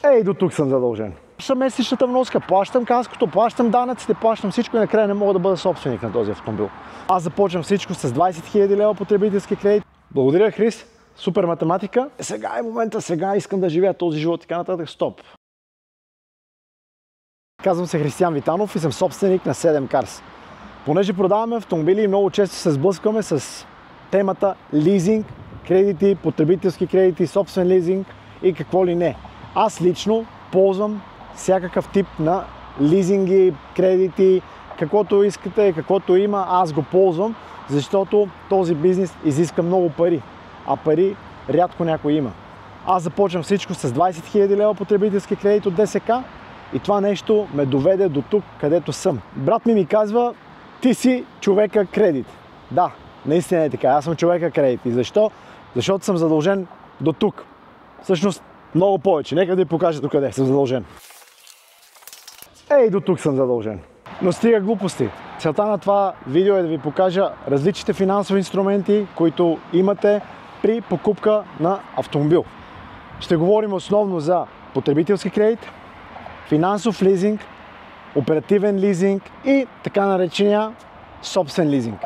Ей, до тук съм задължен. Плащам месечната вноска, плащам каското, плащам данъците, плащам всичко и накрая не мога да бъда собственик на този автомобил. Аз започвам всичко с 20 000 лева потребителски кредит. Благодаря, Хрис. Супер математика. Сега е момента, сега искам да живея този живот и така нататък. Стоп. Казвам се Християн Витанов и съм собственик на 7 Cars. Понеже продаваме автомобили и много често се сблъскваме с темата лизинг, кредити, потребителски кредити, собствен лизинг и какво ли не. Аз лично ползвам всякакъв тип на лизинги, кредити, каквото искате, каквото има, аз го ползвам, защото този бизнес изиска много пари, а пари рядко някой има. Аз започвам всичко с 20 000 лева потребителски кредит от ДСК и това нещо ме доведе до тук, където съм. Брат ми казва, ти си човека кредит. Да, наистина е така, аз съм човека кредит. И защо? Защото съм задължен до тук. Всъщност много повече. Нека да ви покажа докъде съм задължен. Ей, до тук съм задължен. Но стига глупости. Целта на това видео е да ви покажа различните финансови инструменти, които имате при покупка на автомобил. Ще говорим основно за потребителски кредит, финансов лизинг, оперативен лизинг и така наречения собствен лизинг.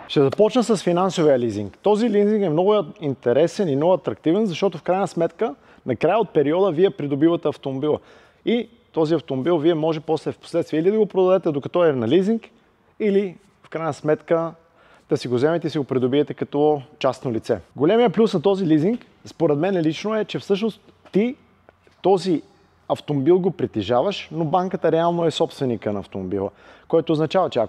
Ще започна с финансовия лизинг. Този лизинг е много интересен и много атрактивен, защото в крайна сметка, накрая от периода вие придобивате автомобила. И този автомобил вие може после в последствие или да го продадете докато е на лизинг, или в крайна сметка да си го вземете и си го придобиете като частно лице. Големия плюс на този лизинг, според мен лично е, че всъщност ти този автомобил го притежаваш, но банката реално е собственика на автомобила. Което означава, че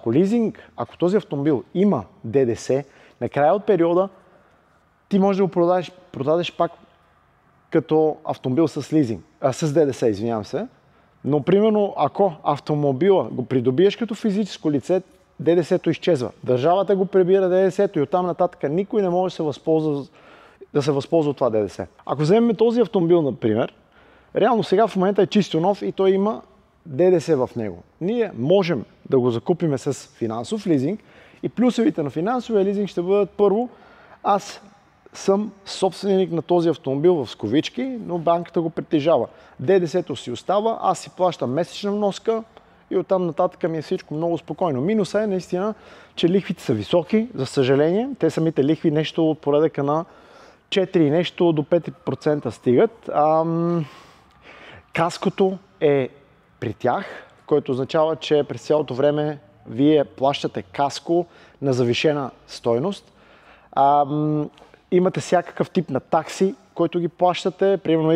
ако този автомобил има ДДС, накрая от периода ти можеш да го продадеш пак като автомобил с ДДС, извинявам се. Но примерно, ако автомобила го придобиеш като физическо лице, ДДС-то изчезва. Държавата го прибира ДДС-то и оттам нататък никой не може да се възползва от това ДДС. Ако вземем този автомобил, например, реално сега в момента е чисто нов и той има ДДС в него. Ние можем да го закупиме с финансов лизинг и плюсовите на финансовия лизинг ще бъдат първо, аз съм собственик на този автомобил в скавички, но банката го притежава. ДДС-то си остава, аз си плащам месечна вноска и оттам нататък ми е всичко много спокойно. Минуса е наистина, че лихвите са високи, за съжаление. Те самите лихви нещо от поредъка на 4 нещо до 5% стигат. Каското е при тях, което означава, че през цялото време вие плащате каско на завишена стойност. Имате всякакъв тип на такси, който ги плащате. Примерно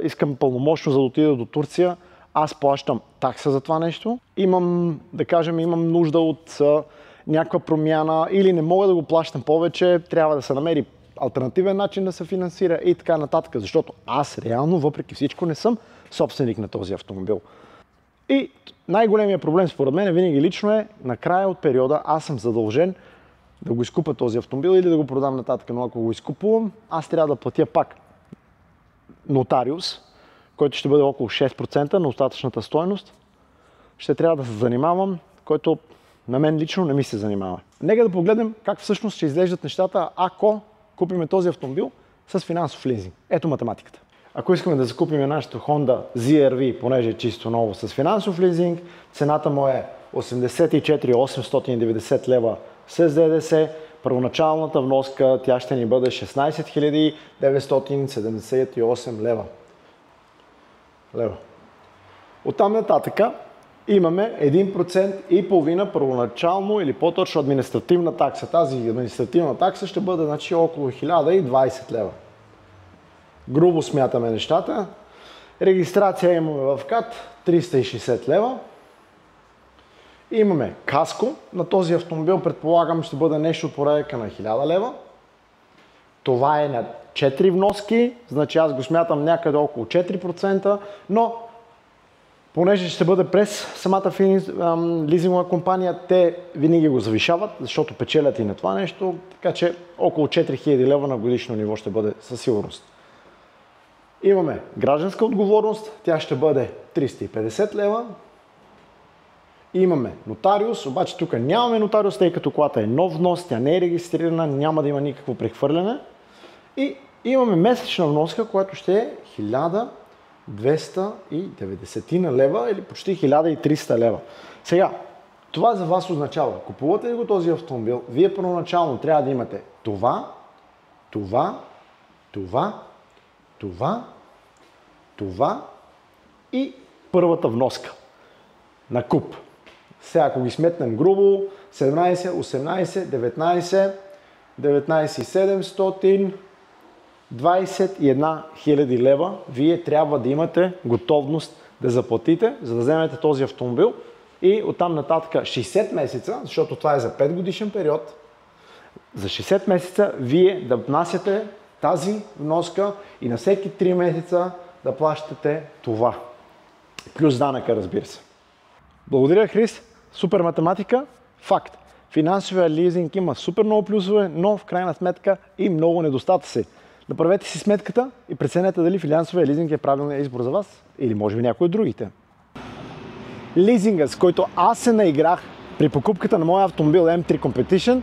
искам пълномощно за да отида до Турция. Аз плащам такса за това нещо. Имам нужда от някаква промяна или не мога да го плащам повече, трябва да се намери алтернативен начин да се финансира и така нататък, защото аз реално, въпреки всичко, не съм собственик на този автомобил. И най-големият проблем според мен винаги лично е, накрая от периода аз съм задължен да го изкупя този автомобил или да го продам нататък, но ако го изкупувам, аз трябва да платя пак нотариус, който ще бъде около 6% на остатъчната стойност. Ще трябва да се занимавам, който на мен лично не ми се занимава. Нека да погледнем как всъщност ще изглеждат нещата, ако купиме този автомобил с финансов лизинг. Ето математиката. Ако искаме да закупим нашето Honda ZR-V, понеже е чисто ново с финансов лизинг, цената му е 84 890 лева с ДДС. Първоначалната вноска тя ще ни бъде 16 978 лева. Оттам нататъка имаме 1% и половина първоначално или по-точно административна такса. Тази административна такса ще бъде значи около 1020 лева. Грубо смятаме нещата. Регистрация имаме в КАТ 360 лева. Имаме каско. На този автомобил предполагам ще бъде нещо от порядъка на 1000 лева. Това е на 4 вноски, значи аз го смятам някъде около 4%, но понеже ще бъде през самата лизингова компания, те винаги го завишават, защото печелят и на това нещо, така че около 4000 лева на годишно ниво ще бъде със сигурност. Имаме гражданска отговорност, тя ще бъде 350 лева. Имаме нотариус, обаче тук нямаме нотариус, тъй като колата е нов внос, тя не е регистрирана, няма да има никакво прехвърляне. И имаме месечна вноска, която ще е 1290 лева или почти 1300 лева. Сега, това за вас означава, купувате ли го този автомобил, вие първоначално трябва да имате това, и първата вноска на куп. Сега, ако ги сметнем грубо, 17, 18, 19 21 000 лева, вие трябва да имате готовност да заплатите, за да вземете този автомобил и оттам нататък 60 месеца, защото това е за 5 годишен период, за 60 месеца вие да внасяте тази вноска и на всеки 3 месеца да плащате това. Плюс данъка, разбира се. Благодаря, Хрис. Супер математика. Факт. Финансовия лизинг има супер много плюсове, но в крайна сметка и много недостатъци. Направете си сметката и преценете дали финансовия лизинг е правилният избор за вас или може би някой от другите. Лизинга, с който аз се наиграх при покупката на моя автомобил M3 Competition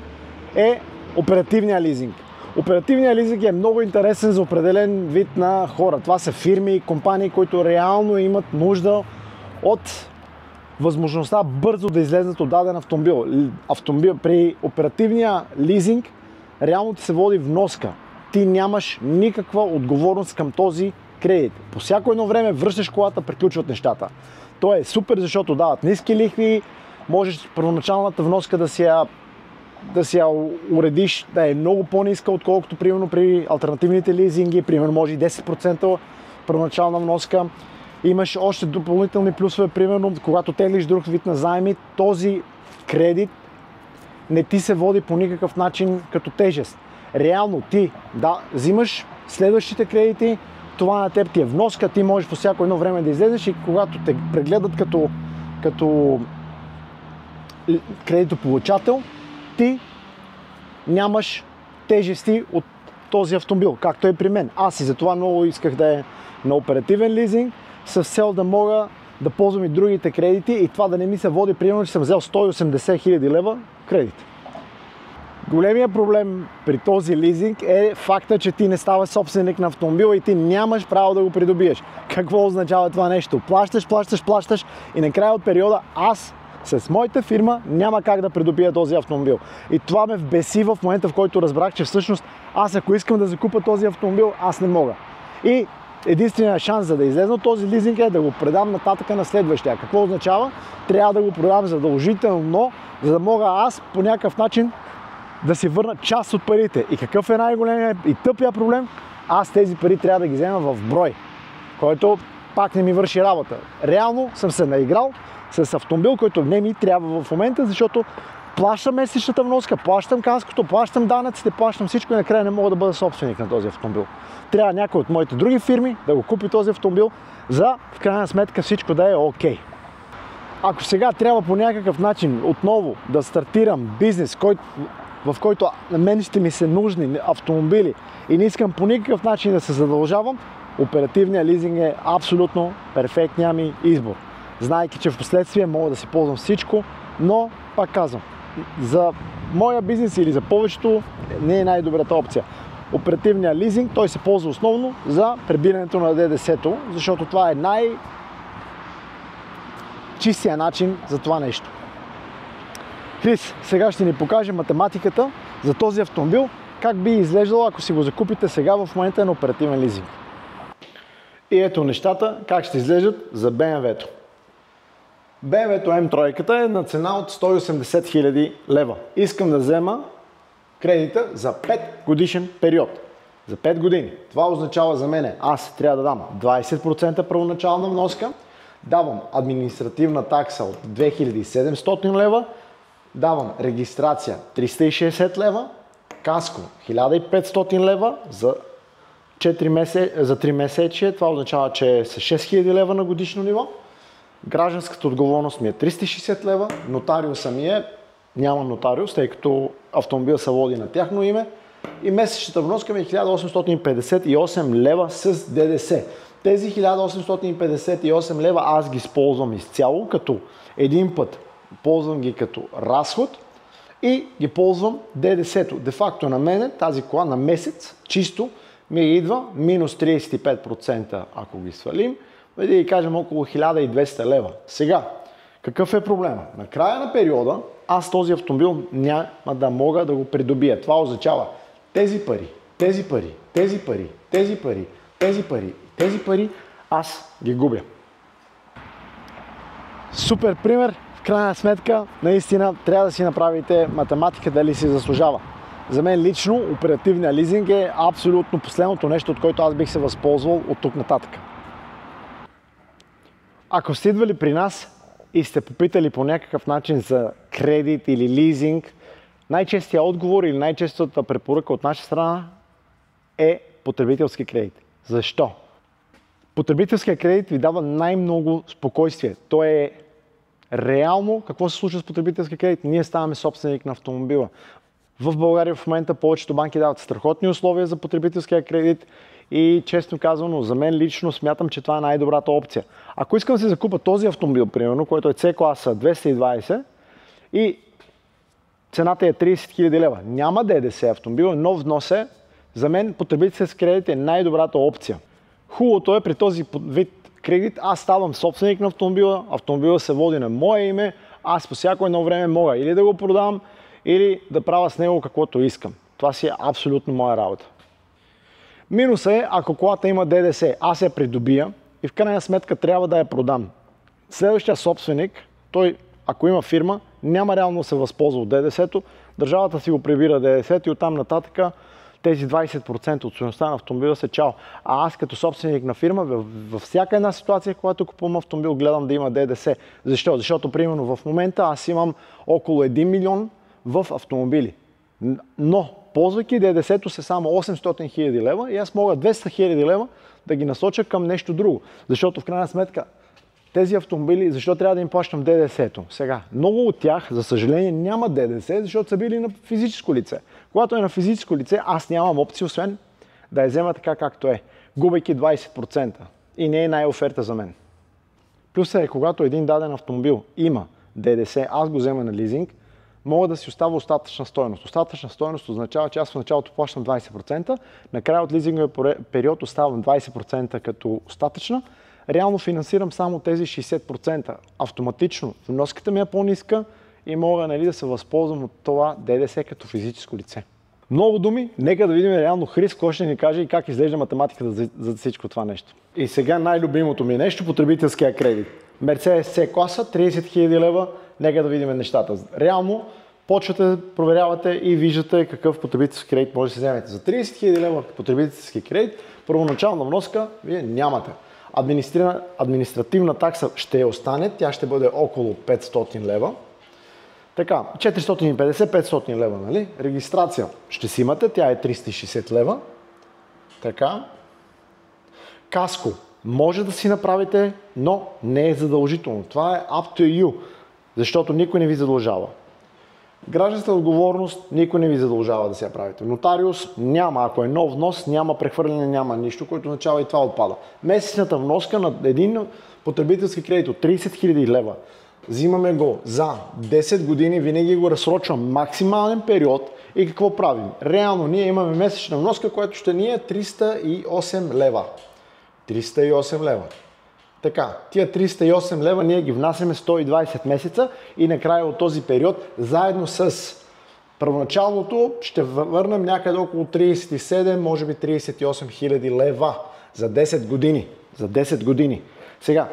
е оперативния лизинг. Оперативният лизинг е много интересен за определен вид на хора. Това са фирми и компании, които реално имат нужда от възможността бързо да излезнат от даден автомобил. При оперативния лизинг реално ти се води вноска. Ти нямаш никаква отговорност към този кредит. По всяко едно време връщаш колата, приключват нещата. То е супер, защото дават ниски лихви, можеш първоначалната вноска да си я уредиш да е много по-ниска, отколкото примерно при алтернативните лизинги, примерно може и 10% първоначална вноска. Имаш още допълнителни плюсове, примерно когато теглиш друг вид на заеми, този кредит не ти се води по никакъв начин като тежест. Реално ти взимаш следващите кредити, това на теб ти е вноска, ти можеш по всяко едно време да излезеш и когато те прегледат като кредитополучател, ти нямаш тежести от този автомобил, както е при мен. Аз и затова много исках да е на оперативен лизинг, с цел да мога да ползвам и другите кредити и това да не ми се води, примерно, че съм взел 180 000 лева кредит. Големия проблем при този лизинг е факта, че ти не ставаш собственик на автомобила и ти нямаш право да го придобиеш. Какво означава това нещо? Плащаш и накрая от периода аз с моята фирма няма как да придобия този автомобил. И това ме вбеси в момента, в който разбрах, че всъщност аз ако искам да закупя този автомобил, аз не мога. И единственият шанс за да излезна от този лизинг е да го предам нататък на следващия. Какво означава? Трябва да го продам задължително, за да мога аз по някакъв начин да си върна част от парите. И какъв е най-големият и тъпия проблем? Аз тези пари трябва да ги взема в брой, който пак не ми върши работа. Реално съм се наиграл с автомобил, който не ми трябва в момента, защото плащам месечната вноска, плащам каското, плащам данъците, плащам всичко и накрая не мога да бъда собственик на този автомобил. Трябва някой от моите други фирми да го купи този автомобил, за в крайна сметка всичко да е окей. Ако сега трябва по някакъв начин отново да стартирам бизнес, в който на мен ще ми се нужни автомобили и не искам по никакъв начин да се задължавам, оперативният лизинг е абсолютно перфектният ми избор. Знайки, че в последствие мога да си ползвам всичко, но пак казвам, за моя бизнес или за повечето не е най-добрата опция. Оперативният лизинг, той се ползва основно за прибирането на ДДС-то, защото това е най-чистия начин за това нещо. Крис, сега ще ни покаже математиката за този автомобил, как би изглеждало, ако си го закупите сега в момента на оперативен лизинг. И ето нещата, как ще изглеждат за BMW-то. BMW-то M3 е на цена от 180 000 лева. Искам да взема кредита за 5 годишен период. За 5 години. Това означава за мен, аз трябва да дам 20% първоначална вноска, давам административна такса от 2700 лева, давам регистрация 360 лева, каско 1500 лева за 3 месече, това означава, че са 6000 лева на годишно ниво. Гражданската отговорност ми е 360 лева, нотариуса ми е, нямам нотариус, тъй като автомобил се води на тяхно име и месечната вноска ми е 1858 лева с ДДС. Тези 1858 лева аз ги използвам изцяло като един път. Ползвам ги като разход и ги ползвам ДДС-то. Де факто на мене тази кола на месец чисто ми идва минус 35%, ако ги свалим, да ги кажем около 1200 лева. Сега, какъв е проблема? На края на периода аз този автомобил няма да мога да го придобия. Това означава тези пари, аз ги губя. Супер пример, в крайна сметка, наистина трябва да си направите математика дали си заслужава. За мен лично оперативният лизинг е абсолютно последното нещо, от което аз бих се възползвал от тук нататък. Ако сте идвали при нас и сте попитали по някакъв начин за кредит или лизинг, най-честият отговор или най-честата препоръка от наша страна е потребителски кредит. Защо? Потребителският кредит ви дава най-много спокойствие. То е реално какво се случва с потребителския кредит. Ние ставаме собственик на автомобила. В България в момента повечето банки дават страхотни условия за потребителския кредит и честно казано, за мен лично смятам, че това е най-добрата опция. Ако искам да си закупа този автомобил, примерно, който е C-класа 220 и цената е 30 000 лева, няма ДДС автомобил, но внос е, за мен потребителски кредит е най-добрата опция. Хубавото е при този вид кредит, аз ставам собственик на автомобила, автомобила се води на мое име, аз по всяко едно време мога или да го продам, или да правя с него каквото искам. Това си е абсолютно моя работа. Минусът е, ако колата има ДДС, аз я придобия и в крайна сметка трябва да я продам. Следващия собственик, той, ако има фирма, няма реално да се възползва от ДДС-то, държавата си го прибира ДДС-то и оттам нататък тези 20% от стойността на автомобила се чао. А аз като собственик на фирма, във всяка една ситуация, когато купувам автомобил, гледам да има ДДС. Защо? Защото, примерно, в момента аз имам около 1 милион в автомобили. Но, ползвайки ДДС-то се само 800 000 лева и аз мога 200 000 лева да ги насоча към нещо друго. Защото в крайна сметка тези автомобили, защо трябва да им плащам ДДС-то? Сега, много от тях, за съжаление, няма ДДС, защото са били на физическо лице. Когато е на физическо лице, аз нямам опция, освен да я взема така както е, губейки 20%. И не е най-оферта за мен. Плюсът е, когато един даден автомобил има ДДС, аз го взема на лизинг, мога да си оставя остатъчна стойност. Остатъчна стойност означава, че аз в началото плащам 20%, накрая от лизинговия период оставам 20% като остатъчна, реално финансирам само тези 60%. Автоматично вноската ми е по-ниска и мога да се възползвам от това ДДС като физическо лице. Много думи, нека да видим реално Хрис, кой ще ни каже и как изглежда математиката за всичко това нещо. И сега най-любимото ми нещо, потребителския кредит. Mercedes C-класа, 30 000 лева, нека да видим нещата. Реално почвате да проверявате и виждате какъв потребителски кредит може да се вземете. За 30 000 лева потребителски кредит, първоначална вноска вие нямате. Административна такса ще остане, тя ще бъде около 500 лева. Така, 450-500 лева, нали? Регистрация ще си имате, тя е 360 лева. Така. Каско може да си направите, но не е задължително. Това е up to you, защото никой не ви задължава. Гражданска отговорност никой не ви задължава да си я правите. Нотариус няма, ако е нов внос, няма прехвърляне, няма нищо, което означава и това отпада. Месечната вноска на един потребителски кредит от 30 000 лева. Взимаме го за 10 години, винаги го разсрочвам максимален период и какво правим? Реално ние имаме месечна вноска, която ще ни е 308 лева. 308 лева. Така, тия 308 лева ние ги внасяме 120 месеца и накрая от този период, заедно с първоначалното, ще върнем някъде около 37, може би 38 хиляди лева за 10 години. За 10 години. Сега,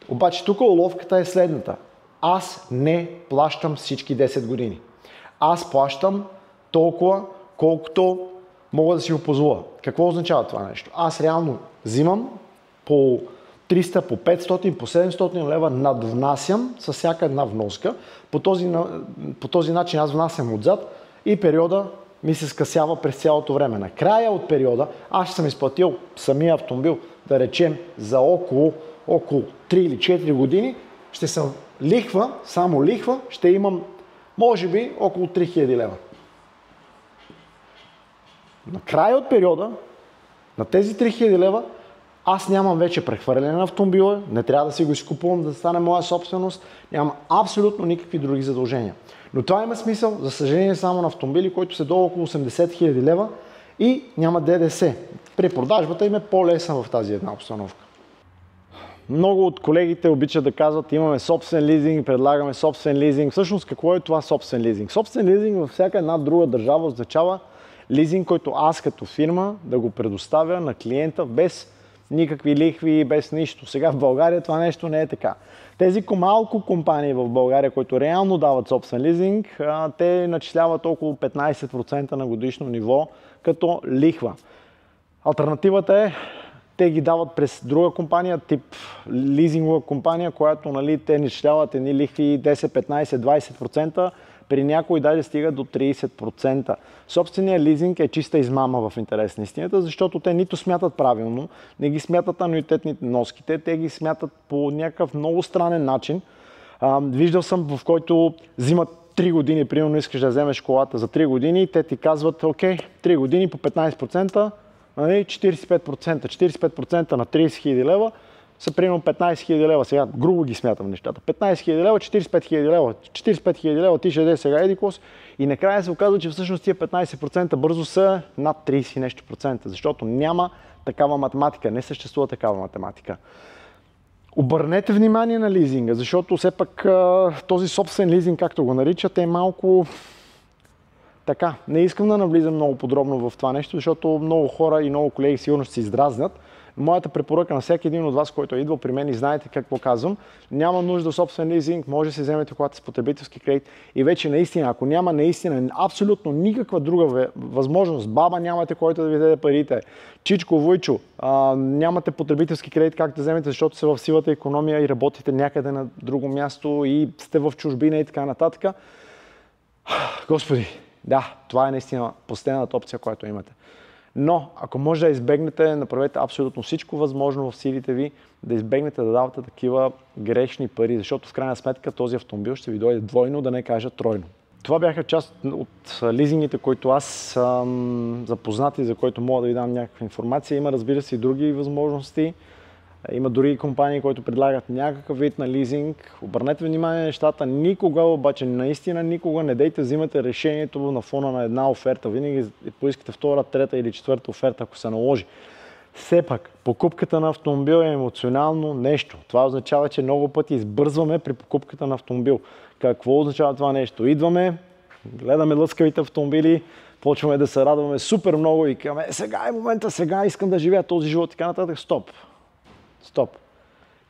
обаче тук уловката е следната. Аз не плащам всички 10 години. Аз плащам толкова, колкото мога да си го позволя. Какво означава това нещо? Аз реално взимам по 300, по 500, по 700 лева надвнасям с всяка една вноска. По този начин аз внасям отзад и периода ми се скъсява през цялото време. Накрая от периода аз ще съм изплатил самия автомобил, да речем, за около 3 или 4 години, ще съм лихва, само лихва, ще имам може би около 3000 лева. Накрая от периода, на тези 3000 лева, аз нямам вече прехвърляне на автомобила, не трябва да си го изкупувам, да стане моя собственост, нямам абсолютно никакви други задължения. Но това има смисъл, за съжаление, само на автомобили, които са до около 80 000 лева и няма ДДС. при продажбата им е по-лесна в тази една обстановка. Много от колегите обичат да казват, имаме собствен лизинг, предлагаме собствен лизинг. Всъщност какво е това собствен лизинг? Собствен лизинг във всяка една друга държава означава лизинг, който аз като фирма да го предоставя на клиента без никакви лихви, без нищо. Сега в България това нещо не е така. Тези малко компании в България, които реално дават собствен лизинг, те начисляват около 15% на годишно ниво като лихва. Алтернативата е, те ги дават през друга компания, тип лизингова компания, която те начисляват едни лихви 10, 15, 20%, при някои даже стигат до 30%. Собственият лизинг е чиста измама в интерес на истината, защото те нито смятат правилно, не ги смятат ануитетните вноските, те ги смятат по някакъв много странен начин. Виждал съм, в който взимат 3 години, примерно искаш да вземеш колата за 3 години и те ти казват, окей, 3 години по 15%, 45%. 45% на 30 000 лева са примерно 15 000 лева. Сега грубо ги смятам нещата. 15 000 лева, 45 000 лева. 45 000 лева ти ще даде сега едикос. И накрая се оказва, че всъщност тия 15% бързо са над 30 нещо процента, защото няма такава математика, не съществува такава математика. Обърнете внимание на лизинга, защото все пак този собствен лизинг, както го наричат, е малко така. Не искам да навлизам много подробно в това нещо, защото много хора и много колеги сигурно ще се издразнят. Моята препоръка на всеки един от вас, който е идвал при мен и знаете какво казвам, няма нужда собствен лизинг, може да си вземете колата с потребителски кредит и вече наистина, ако няма наистина абсолютно никаква друга възможност, баба нямате който да ви даде парите, чичко, вуйчо, нямате потребителски кредит как да вземете, защото сте в сивата икономия и работите някъде на друго място и сте в чужбина и така нататък. Господи, да, това е наистина последната опция, която имате. Но, ако може да избегнете, направете абсолютно всичко възможно в силите ви, да избегнете да давате такива грешни пари, защото в крайна сметка този автомобил ще ви дойде двойно, да не кажа тройно. Това бяха част от лизингите, които аз съм запознат и за които мога да ви дам някаква информация. Има, разбира се, и други възможности. Има дори компании, които предлагат някакъв вид на лизинг. Обърнете внимание на нещата. Никога, обаче, наистина никога не дейте взимате решението на фона на една оферта. Винаги поискате втора, трета или четвърта оферта, ако се наложи. Все пак, покупката на автомобил е емоционално нещо. Това означава, че много пъти избързваме при покупката на автомобил. Какво означава това нещо? Идваме, гледаме лъскавите автомобили, почваме да се радваме супер много и казваме, сега е момента, сега искам да живея този живот и така нататък. Стоп! Стоп!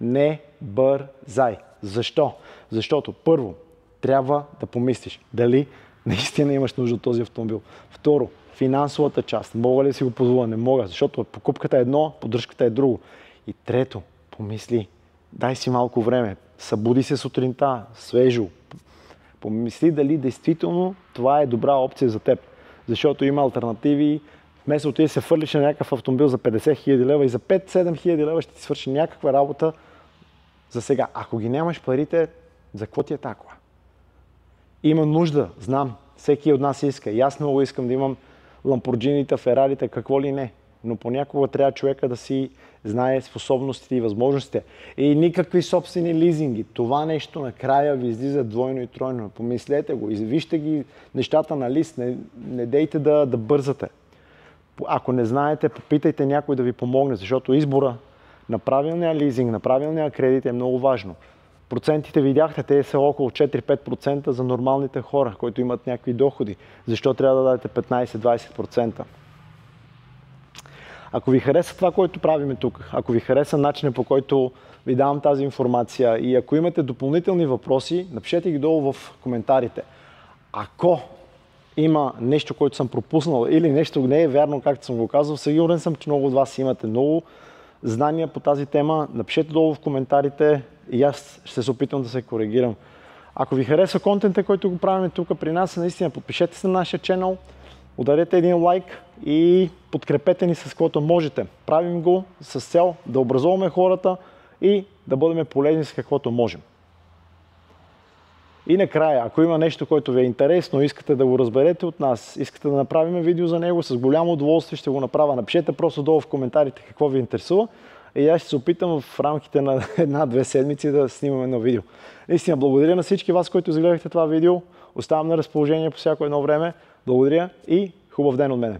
Не бързай. Защо? Защото първо, трябва да помислиш дали наистина имаш нужда от този автомобил. Второ, финансовата част. Мога ли да си го позволя? Не мога, защото покупката е едно, поддръжката е друго. И трето, помисли, дай си малко време, събуди се сутринта, свежо. Помисли дали действително това е добра опция за теб. Защото има алтернативи. Вместо ти се фърлиш на някакъв автомобил за 50 000 лева и за 5-7 000 лева ще ти свърши някаква работа за сега. Ако ги нямаш парите, за какво ти е такова? Има нужда, знам, всеки от нас иска. И аз много искам да имам ламборджините, ферарите, какво ли не. Но понякога трябва човека да си знае способностите и възможностите. И никакви собствени лизинги. Това нещо накрая ви излиза двойно и тройно. Помислете го, вижте ги нещата на лист, не дейте да бързате. Ако не знаете, попитайте някой да ви помогне, защото избора на правилния лизинг, на правилния кредит е много важно. Процентите видяхте, те са около 4-5% за нормалните хора, които имат някакви доходи. Защо трябва да дадете 15-20%? Ако ви хареса това, което правиме тук, ако ви хареса начинът, по който ви давам тази информация и ако имате допълнителни въпроси, напишете ги долу в коментарите. Ако има нещо, което съм пропуснал или нещо не е вярно, както съм го казал, сигурен съм, че много от вас имате много знания по тази тема. Напишете долу в коментарите и аз ще се опитам да се коригирам. Ако ви харесва контента, който го правим тук при нас, наистина подпишете се на нашия ченъл, ударете един лайк и подкрепете ни с каквото можете. Правим го с цел да образуваме хората и да бъдем полезни с каквото можем. И накрая, ако има нещо, което ви е интересно, искате да го разберете от нас, искате да направим видео за него, с голямо удоволствие ще го направя. Напишете просто долу в коментарите какво ви интересува и аз ще се опитам в рамките на 1-2 седмици да снимам едно видео. Наистина, благодаря на всички вас, които изгледахте това видео. Оставам на разположение по всяко едно време. Благодаря и хубав ден от мене!